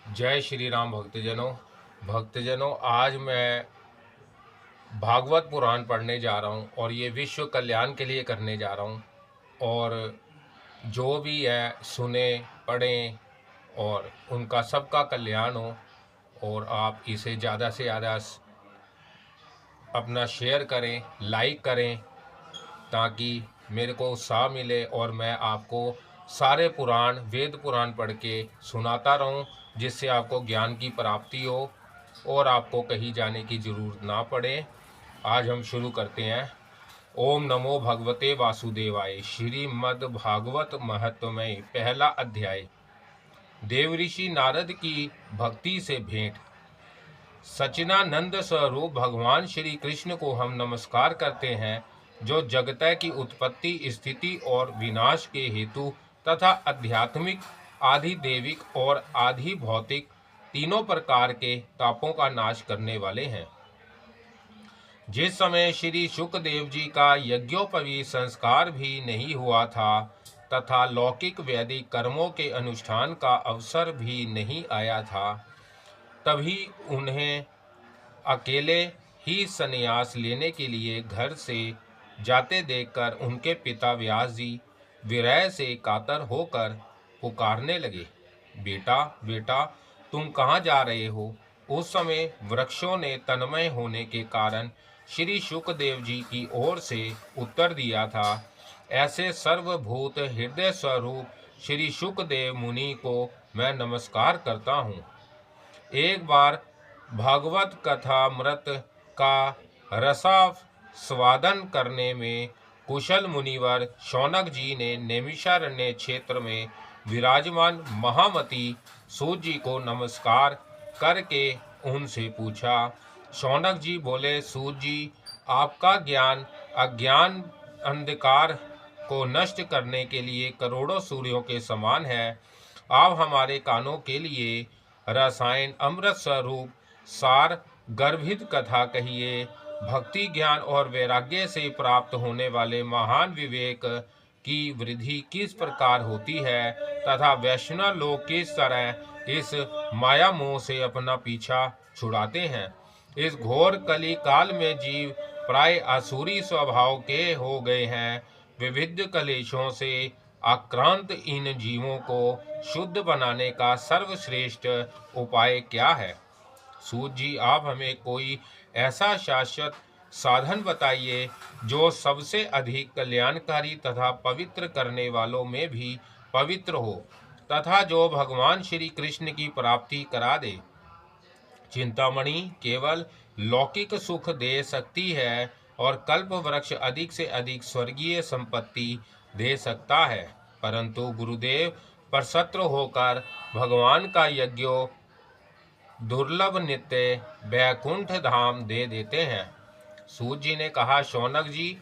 जय श्री राम भक्तजनों, आज मैं भागवत पुराण पढ़ने जा रहा हूँ और ये विश्व कल्याण के लिए करने जा रहा हूँ। और जो भी है सुने पढ़ें और उनका सबका कल्याण हो। और आप इसे ज़्यादा से ज़्यादा अपना शेयर करें, लाइक करें, ताकि मेरे को उत्साह मिले और मैं आपको सारे पुराण वेद पुराण पढ़ के सुनाता रहूं, जिससे आपको ज्ञान की प्राप्ति हो और आपको कहीं जाने की ज़रूरत ना पड़े। आज हम शुरू करते हैं। ओम नमो भगवते वासुदेवाय। श्रीमद् भागवत महत्वमय पहला अध्याय। देवऋषि नारद की भक्ति से भेंट। सच्चिदानंद स्वरूप भगवान श्री कृष्ण को हम नमस्कार करते हैं, जो जगत की उत्पत्ति, स्थिति और विनाश के हेतु तथा आध्यात्मिक, आधि देविक और आधि भौतिक तीनों प्रकार के तापों का नाश करने वाले हैं। जिस समय श्री शुकदेव जी का यज्ञोपवीत संस्कार भी नहीं हुआ था तथा लौकिक वैदिक कर्मों के अनुष्ठान का अवसर भी नहीं आया था, तभी उन्हें अकेले ही संन्यास लेने के लिए घर से जाते देखकर उनके पिता व्यास जी विरह से कातर होकर पुकारने लगे, बेटा बेटा, तुम कहाँ जा रहे हो? उस समय वृक्षों ने तन्मय होने के कारण श्री शुकदेव जी की ओर से उत्तर दिया था, ऐसे सर्वभूत हृदय स्वरूप श्री शुकदेव मुनि को मैं नमस्कार करता हूँ। एक बार भागवत कथामृत का रसास्वादन करने में कुशल मुनिवर शौनक जी ने नैमिषारण्य क्षेत्र में विराजमान महामती सूत जी को नमस्कार करके उनसे पूछा। शौनक जी बोले, सूत जी, आपका ज्ञान अज्ञान अंधकार को नष्ट करने के लिए करोड़ों सूर्यों के समान है। आप हमारे कानों के लिए रसायन अमृत स्वरूप सार गर्भित कथा कहिए। भक्ति, ज्ञान और वैराग्य से प्राप्त होने वाले महान विवेक की वृद्धि किस प्रकार होती है तथा वैष्णव लोग किस तरह इस माया मोह से अपना पीछा छुड़ाते हैं। इस घोर कली काल में जीव प्राय आसुरी स्वभाव के हो गए हैं। विविध कलेशों से आक्रांत इन जीवों को शुद्ध बनाने का सर्वश्रेष्ठ उपाय क्या है? सूत जी, आप हमें कोई ऐसा शाश्वत साधन बताइए जो सबसे अधिक कल्याणकारी तथा पवित्र करने वालों में भी पवित्र हो तथा जो भगवान श्री कृष्ण की प्राप्ति करा दे। चिंतामणि केवल लौकिक सुख दे सकती है और कल्प वृक्ष अधिक से अधिक स्वर्गीय संपत्ति दे सकता है, परंतु गुरुदेव प्रसन्न होकर भगवान का यज्ञ दुर्लभ नित्य वैकुंठ धाम दे देते हैं। सूत जी ने कहा, शौनक जी,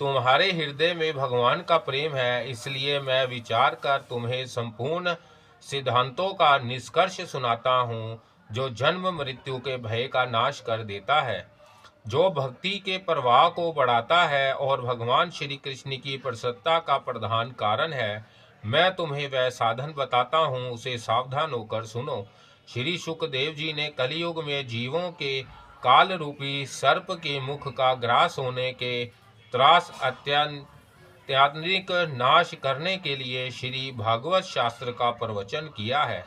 तुम्हारे हृदय में भगवान का प्रेम है, इसलिए मैं विचार कर तुम्हें संपूर्ण सिद्धांतों का निष्कर्ष सुनाता हूँ, जो जन्म मृत्यु के भय का नाश कर देता है, जो भक्ति के प्रवाह को बढ़ाता है और भगवान श्री कृष्ण की प्रसन्नता का प्रधान कारण है। मैं तुम्हें वह साधन बताता हूँ, उसे सावधान होकर सुनो। श्री शुकदेव जी ने कलयुग में जीवों के काल रूपी सर्प के मुख का ग्रास होने के त्रास अत्याधिक नाश करने के लिए श्री भागवत शास्त्र का प्रवचन किया है।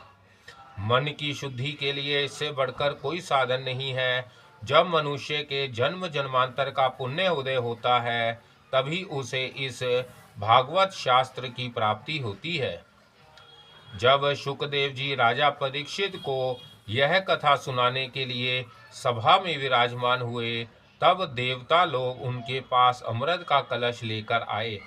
मन की शुद्धि के लिए इससे बढ़कर कोई साधन नहीं है। जब मनुष्य के जन्म जन्मांतर का पुण्य उदय होता है, तभी उसे इस भागवत शास्त्र की प्राप्ति होती है। जब शुकदेव जी राजा परीक्षित को यह कथा सुनाने के लिए सभा में विराजमान हुए, तब देवता लोग उनके पास अमृत का कलश लेकर आए।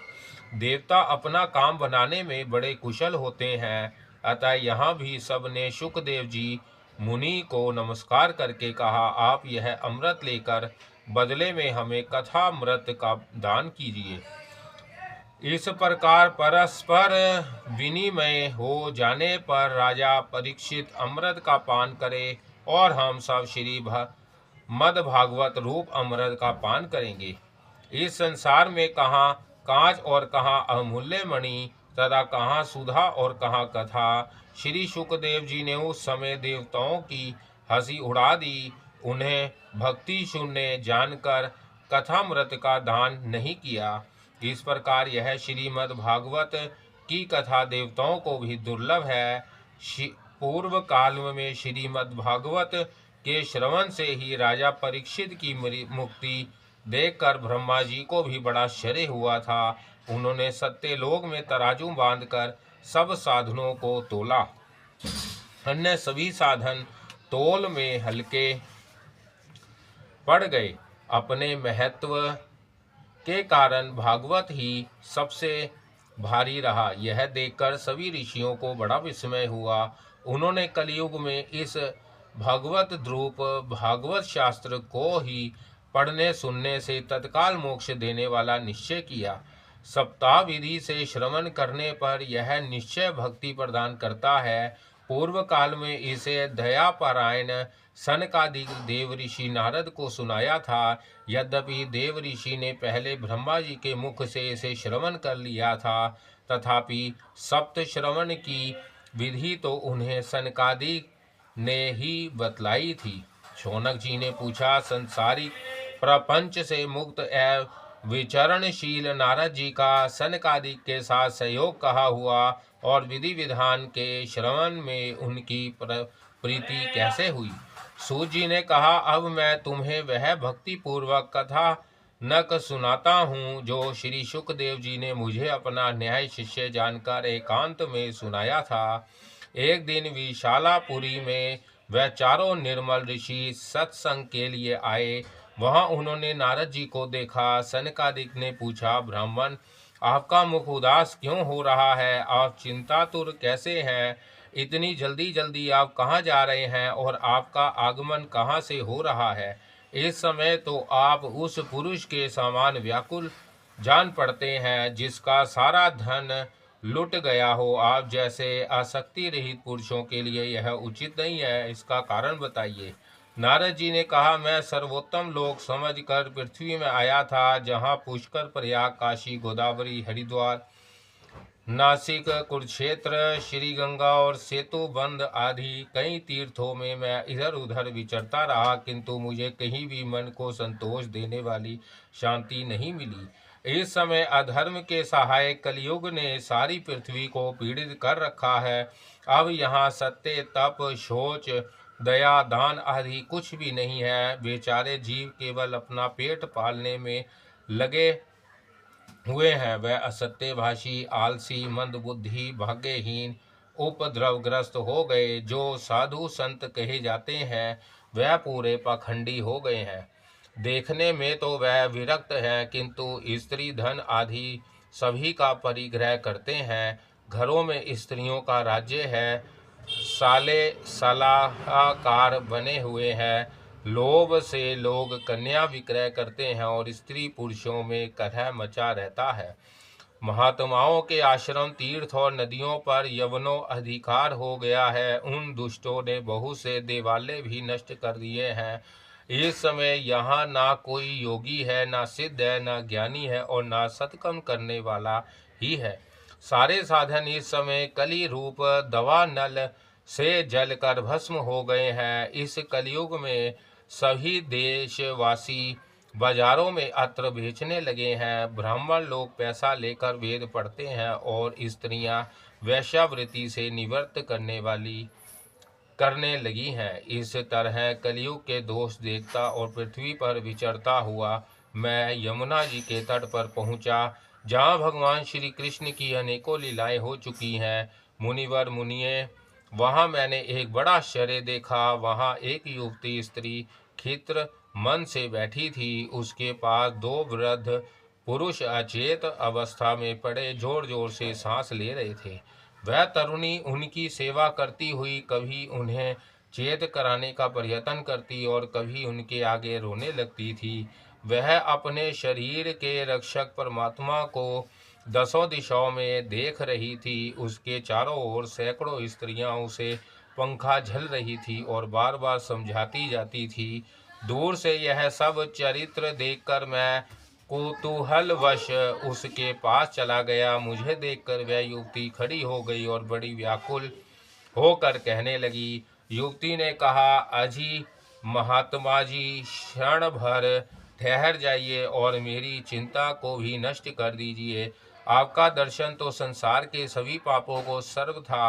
देवता अपना काम बनाने में बड़े कुशल होते हैं, अतः यहाँ भी सबने शुकदेव जी मुनि को नमस्कार करके कहा, आप यह अमृत लेकर बदले में हमें कथा अमृत का दान कीजिए। इस प्रकार परस्पर विनिमय हो जाने पर राजा परीक्षित अमृत का पान करे और हम सब श्री मद भागवत रूप अमृत का पान करेंगे। इस संसार में कहाँ कांच और कहाँ अमूल्य मणि तथा कहाँ सुधा और कहाँ कथा। श्री शुकदेव जी ने उस समय देवताओं की हंसी उड़ा दी। उन्हें भक्ति शून्य जानकर कथामृत का दान नहीं किया। इस प्रकार यह श्रीमद् भागवत की कथा देवताओं को भी दुर्लभ है। पूर्व काल में श्रीमद् भागवत के श्रवण से ही राजा परीक्षित की मुक्ति देखकर ब्रह्मा जी को भी बड़ा आश्चर्य हुआ था। उन्होंने सत्यलोक में तराजू बांधकर सब साधनों को तोला। अन्य सभी साधन तोल में हल्के पड़ गए। अपने महत्व के कारण भागवत ही सबसे भारी रहा। यह देखकर सभी ऋषियों को बड़ा विस्मय हुआ। उन्होंने कलयुग में इस भगवत ध्रुप भागवत शास्त्र को ही पढ़ने सुनने से तत्काल मोक्ष देने वाला निश्चय किया। सप्ताह विधि से श्रवण करने पर यह निश्चय भक्ति प्रदान करता है। पूर्व काल में इसे दयापरायण सनकादिक देव ऋषि नारद को सुनाया था। यद्यपि देव ऋषि ने पहले ब्रह्मा जी के मुख से इसे श्रवण कर लिया था, तथापि सप्त श्रवण की विधि तो उन्हें सनकादिक ने ही बतलाई थी। शौनक जी ने पूछा, संसारिक प्रपंच से मुक्त एवं विचरणशील नारद जी का सनकादिक के साथ सहयोग कहा हुआ और विधि विधान के श्रवण में उनकी प्रीति कैसे हुई। सूत जी ने कहा, अब मैं तुम्हें वह भक्ति पूर्वक कथा नक सुनाता हूँ जो श्री शुकदेव जी ने मुझे अपना न्याय शिष्य जानकर एकांत में सुनाया था। एक दिन विशालापुरी में वह चारों निर्मल ऋषि सत्संग के लिए आए। वहां उन्होंने नारद जी को देखा। सनकादिक ने पूछा, ब्राह्मण, आपका मुख उदास क्यों हो रहा है? आप चिंतातुर कैसे हैं? इतनी जल्दी जल्दी आप कहाँ जा रहे हैं और आपका आगमन कहाँ से हो रहा है? इस समय तो आप उस पुरुष के समान व्याकुल जान पड़ते हैं जिसका सारा धन लुट गया हो। आप जैसे आसक्ति रहित पुरुषों के लिए यह उचित नहीं है, इसका कारण बताइए। नारद जी ने कहा, मैं सर्वोत्तम लोक समझकर पृथ्वी में आया था, जहाँ पुष्कर, प्रयाग, काशी, गोदावरी, हरिद्वार, नासिक, कुरुक्षेत्र, श्री गंगा और सेतुबंध आदि कई तीर्थों में मैं इधर उधर विचरता रहा, किंतु मुझे कहीं भी मन को संतोष देने वाली शांति नहीं मिली। इस समय अधर्म के सहायक कलयुग ने सारी पृथ्वी को पीड़ित कर रखा है। अब यहाँ सत्य, तप, शौच, दया, दान आदि कुछ भी नहीं है। बेचारे जीव केवल अपना पेट पालने में लगे हुए हैं। वह असत्यभाषी, आलसी, मंदबुद्धि, भाग्यहीन, उपद्रवग्रस्त हो गए। जो साधु संत कहे जाते हैं वह पूरे पाखंडी हो गए हैं। देखने में तो वह विरक्त हैं, किंतु स्त्री धन आदि सभी का परिग्रह करते हैं। घरों में स्त्रियों का राज्य है। साले सलाहकार बने हुए हैं। लोभ से लोग कन्या विक्रय करते हैं और स्त्री पुरुषों में कलह मचा रहता है। महात्माओं के आश्रम, तीर्थ और नदियों पर यवनों अधिकार हो गया है। उन दुष्टों ने बहुत से देवालय भी नष्ट कर दिए हैं। इस समय यहाँ ना कोई योगी है, ना सिद्ध है, ना ज्ञानी है और ना सत्कर्म करने वाला ही है। सारे साधन इस समय कली रूप दवा नल से जलकर भस्म हो गए हैं। इस कलयुग में सभी देशवासी बाजारों में अत्र बेचने लगे हैं। ब्राह्मण लोग पैसा लेकर वेद पढ़ते हैं और स्त्रियां वैश्यावृत्ति से निवृत्त करने लगी हैं। इस तरह कलयुग के दोष देखता और पृथ्वी पर विचरता हुआ मैं यमुना जी के तट पर पहुंचा, जहाँ भगवान श्री कृष्ण की अनेकों लीलाएं हो चुकी हैं। मुनिवर मुनिये, वहाँ मैंने एक बड़ा आश्चर्य देखा। वहाँ एक युवती स्त्री खित्र मन से बैठी थी। उसके पास दो वृद्ध पुरुष अचेत अवस्था में पड़े जोर जोर से सांस ले रहे थे। वह तरुणी उनकी सेवा करती हुई कभी उन्हें चेत कराने का प्रयत्न करती और कभी उनके आगे रोने लगती थी। वह अपने शरीर के रक्षक परमात्मा को दसों दिशाओं में देख रही थी। उसके चारों ओर सैकड़ों स्त्रियां उसे पंखा झल रही थी और बार बार समझाती जाती थी। दूर से यह सब चरित्र देखकर मैं कुतूहलवश उसके पास चला गया। मुझे देखकर वह युवती खड़ी हो गई और बड़ी व्याकुल होकर कहने लगी। युवती ने कहा, अजी महात्मा जी, क्षण भर ठहर जाइए और मेरी चिंता को भी नष्ट कर दीजिए। आपका दर्शन तो संसार के सभी पापों को सर्वथा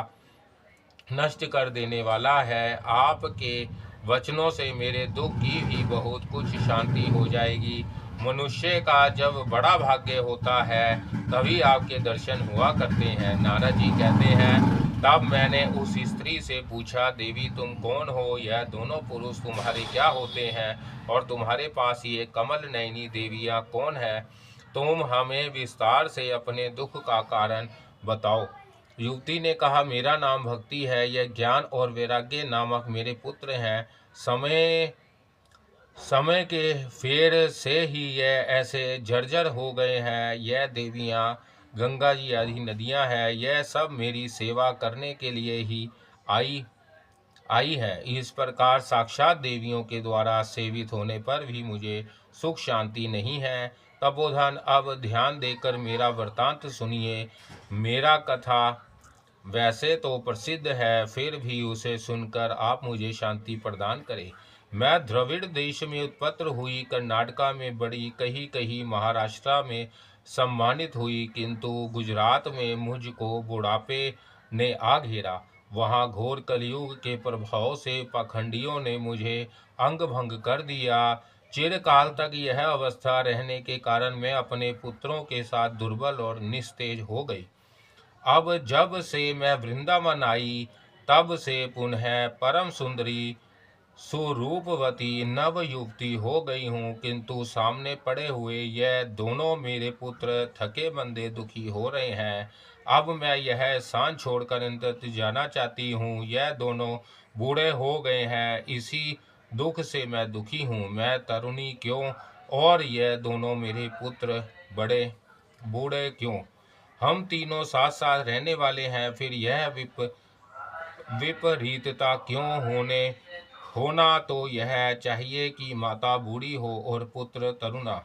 नष्ट कर देने वाला है। आपके वचनों से मेरे दुख की भी बहुत कुछ शांति हो जाएगी। मनुष्य का जब बड़ा भाग्य होता है तभी आपके दर्शन हुआ करते हैं। नारद जी कहते हैं, तब मैंने उस स्त्री से पूछा, देवी तुम कौन हो? यह दोनों पुरुष तुम्हारे क्या होते हैं और तुम्हारे पास ये कमल नयनी देवियाँ कौन है? तुम हमें विस्तार से अपने दुख का कारण बताओ। युवती ने कहा, मेरा नाम भक्ति है। यह ज्ञान और वैराग्य नामक मेरे पुत्र हैं। समय समय के फेर से ही यह ऐसे जर्जर हो गए हैं। यह देवियाँ गंगा जी आदि नदियाँ हैं। यह सब मेरी सेवा करने के लिए ही आई आई है। इस प्रकार साक्षात देवियों के द्वारा सेवित होने पर भी मुझे सुख शांति नहीं है। तपोधन, अब ध्यान देकर मेरा वृतांत सुनिए। मेरा कथा वैसे तो प्रसिद्ध है, फिर भी उसे सुनकर आप मुझे शांति प्रदान करें। मैं द्रविड़ देश में उत्पन्न हुई, कर्नाटका में बड़ी, कहीं कहीं महाराष्ट्र में सम्मानित हुई, किंतु गुजरात में मुझको बुढ़ापे ने आ घेरा। वहाँ घोर कलयुग के प्रभाव से पाखंडियों ने मुझे अंग भंग कर दिया। चिरकाल तक यह अवस्था रहने के कारण मैं अपने पुत्रों के साथ दुर्बल और निस्तेज हो गई। अब जब से मैं वृंदावन आई तब से पुनः परम सुंदरी सुरूपवती नव युवती हो गई हूँ, किंतु सामने पड़े हुए यह दोनों मेरे पुत्र थके मंदे दुखी हो रहे हैं। अब मैं यह स्थान छोड़कर अंतत जाना चाहती हूँ। यह दोनों बूढ़े हो गए हैं, इसी दुख से मैं दुखी हूँ। मैं तरुणी क्यों और यह दोनों मेरे पुत्र बड़े बूढ़े क्यों? हम तीनों साथ साथ रहने वाले हैं, फिर यह विपरीतता क्यों होना तो यह चाहिए कि माता बूढ़ी हो और पुत्र तरुणा।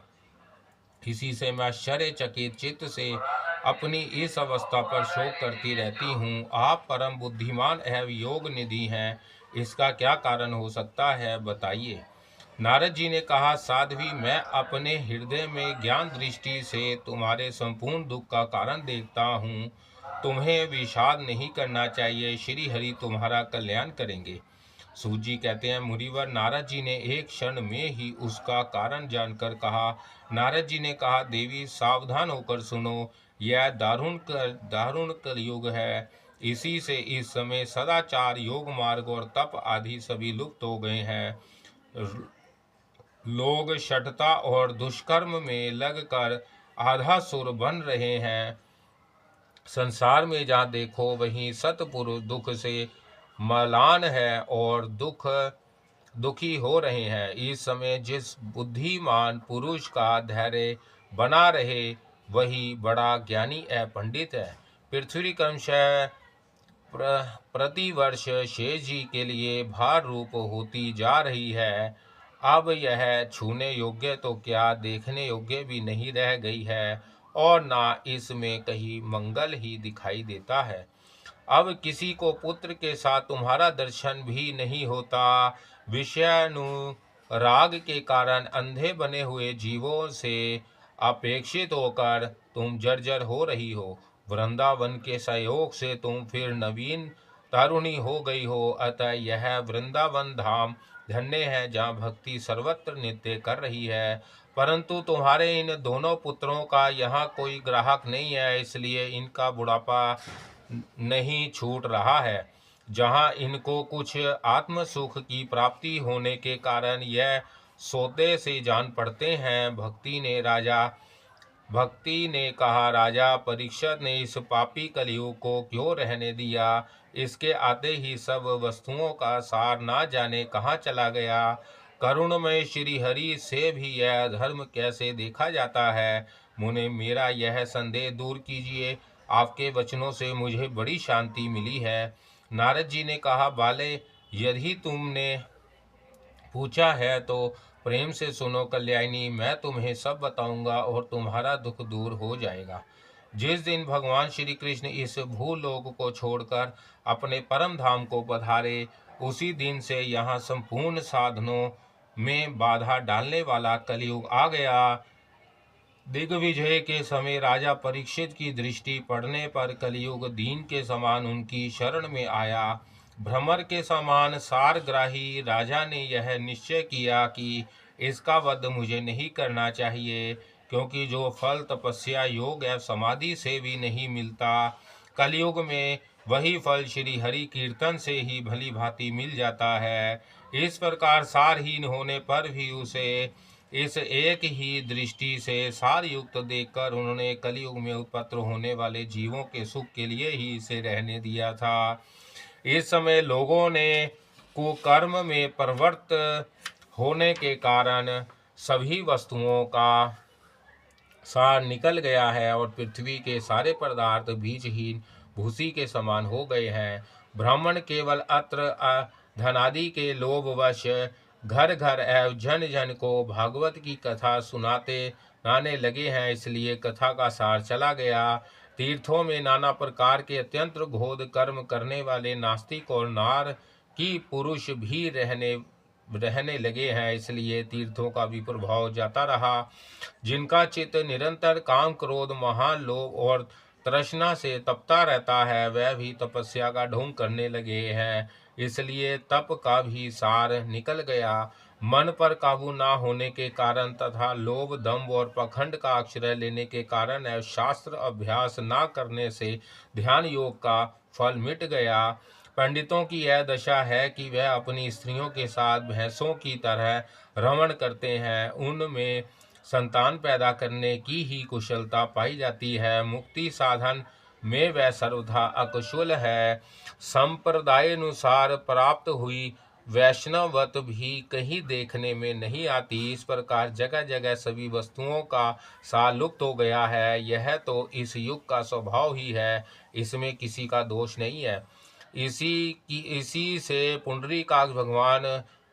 इसी से मैं आश्चर्यचकित चित्त से अपनी इस अवस्था पर शोक करती रहती हूँ। आप परम बुद्धिमान एवं योग निधि हैं, इसका क्या कारण हो सकता है, बताइए। नारद जी ने कहा, साध्वी, मैं अपने हृदय में ज्ञान दृष्टि से तुम्हारे संपूर्ण दुख का कारण देखता हूँ। तुम्हें विषाद नहीं करना चाहिए, श्री हरि तुम्हारा कल्याण करेंगे। सूत जी कहते हैं, मुनिवर, नारद जी ने एक क्षण में ही उसका कारण जानकर कहा। नारद जी ने कहा, देवी सावधान होकर सुनो, यह दारुण कलयुग है। इसी से इस समय सदाचार, योग मार्ग और तप आदि सभी लुप्त हो गए हैं। लोग शठता और दुष्कर्म में लगकर आधा सुर बन रहे हैं। संसार में जहाँ देखो वहीं सतपुरुष दुख से मलान है और दुखी हो रहे हैं। इस समय जिस बुद्धिमान पुरुष का धैर्य बना रहे वही बड़ा ज्ञानी पंडित है। पृथ्वी क्रमशः प्रतिवर्ष शेष जी के लिए भार रूप होती जा रही है। अब यह छूने योग्य तो क्या देखने योग्य भी नहीं रह गई है और ना इसमें कहीं मंगल ही दिखाई देता है। अब किसी को पुत्र के साथ तुम्हारा दर्शन भी नहीं होता। विषयानुराग के कारण अंधे बने हुए जीवों से अपेक्षित होकर तुम जर्जर हो रही हो। वृंदावन के सहयोग से तुम फिर नवीन तरुणी हो गई हो। अतः यह वृंदावन धाम धन्य है, जहाँ भक्ति सर्वत्र नित्य कर रही है। परंतु तुम्हारे इन दोनों पुत्रों का यहाँ कोई ग्राहक नहीं है, इसलिए इनका बुढ़ापा नहीं छूट रहा है। जहाँ इनको कुछ आत्म सुख की प्राप्ति होने के कारण यह सौदे से जान पड़ते हैं। भक्ति ने कहा, राजा परीक्षित ने इस पापी कलयुग को क्यों रहने दिया? इसके आते ही सब वस्तुओं का सार ना जाने कहाँ चला गया। करुणमय श्री हरि से भी यह धर्म कैसे देखा जाता है? मुने, मेरा यह संदेह दूर कीजिए। आपके वचनों से मुझे बड़ी शांति मिली है। नारद जी ने कहा, बाले, यदि तुमने पूछा है तो प्रेम से सुनो कल्याणी, मैं तुम्हें सब बताऊंगा और तुम्हारा दुख दूर हो जाएगा। जिस दिन भगवान श्री कृष्ण इस भूलोक को छोड़कर अपने परम धाम को पधारे, उसी दिन से यहाँ संपूर्ण साधनों में बाधा डालने वाला कलयुग आ गया। दिग्विजय के समय राजा परीक्षित की दृष्टि पड़ने पर कलयुग दीन के समान उनकी शरण में आया। भ्रमर के समान सारग्राही राजा ने यह निश्चय किया कि इसका वध मुझे नहीं करना चाहिए, क्योंकि जो फल तपस्या योग या समाधि से भी नहीं मिलता, कलयुग में वही फल श्री हरि कीर्तन से ही भली भांति मिल जाता है। इस प्रकार सारहीन होने पर भी उसे इस एक ही दृष्टि से सार युक्त देखकर उन्होंने कलयुग में उत्पन्न होने वाले जीवों के सुख के लिए ही इसे रहने दिया था। इस समय लोगों ने कुकर्म में प्रवृत्त होने के कारण सभी वस्तुओं का सार निकल गया है और पृथ्वी के सारे पदार्थ बीजहीन भूसी के समान हो गए हैं। ब्राह्मण केवल अत्र धनादि के लोभवश घर घर एवं जन जन को भागवत की कथा सुनाते नाने लगे हैं, इसलिए कथा का सार चला गया। तीर्थों में नाना प्रकार के अत्यंत घोर कर्म करने वाले नास्तिक और नार की पुरुष भी रहने लगे हैं, इसलिए तीर्थों का भी प्रभाव जाता रहा। जिनका चित्त निरंतर काम क्रोध महान लोभ और तृष्णा से तपता रहता है, वह भी तपस्या का ढोंग करने लगे हैं, इसलिए तप का भी सार निकल गया। मन पर काबू ना होने के कारण तथा लोभ दंभ और पखंड का आश्रय लेने के कारण एवं शास्त्र अभ्यास ना करने से ध्यान योग का फल मिट गया। पंडितों की यह दशा है कि वह अपनी स्त्रियों के साथ भैंसों की तरह रमण करते हैं, उनमें संतान पैदा करने की ही कुशलता पाई जाती है। मुक्ति साधन में वह सर्वथा अकुशल है। संप्रदायानुसार प्राप्त हुई वैष्णवत भी कहीं देखने में नहीं आती। इस प्रकार जगह जगह सभी वस्तुओं का सार लुप्त हो गया है। यह तो इस युग का स्वभाव ही है, इसमें किसी का दोष नहीं है। इसी से पुंडरीकाक्ष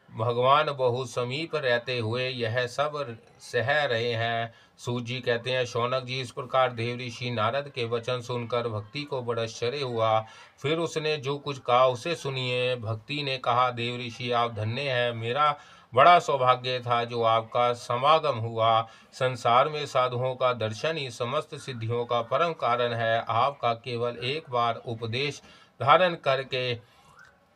भगवान बहुत समीप रहते हुए यह सब सह रहे हैं। सूत जी कहते हैं, शौनक जी, इस प्रकार देव ऋषि नारद के वचन सुनकर भक्ति को बड़ा आश्चर्य हुआ। फिर उसने जो कुछ कहा उसे सुनिए। भक्ति ने कहा, देव ऋषि आप धन्य हैं, मेरा बड़ा सौभाग्य था जो आपका समागम हुआ। संसार में साधुओं का दर्शन ही समस्त सिद्धियों का परम कारण है। आपका केवल एक बार उपदेश धारण करके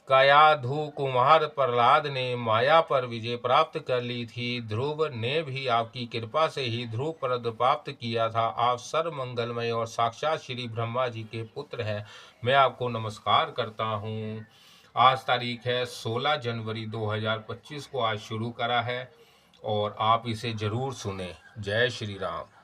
कयाधु कुमार प्रहलाद ने माया पर विजय प्राप्त कर ली थी। ध्रुव ने भी आपकी कृपा से ही ध्रुव पद प्राप्त किया था। आप सर्व मंगलमय और साक्षात श्री ब्रह्मा जी के पुत्र हैं। मैं आपको नमस्कार करता हूँ। आज तारीख है 16 जनवरी 2025 को आज शुरू करा है और आप इसे जरूर सुने। जय श्री राम।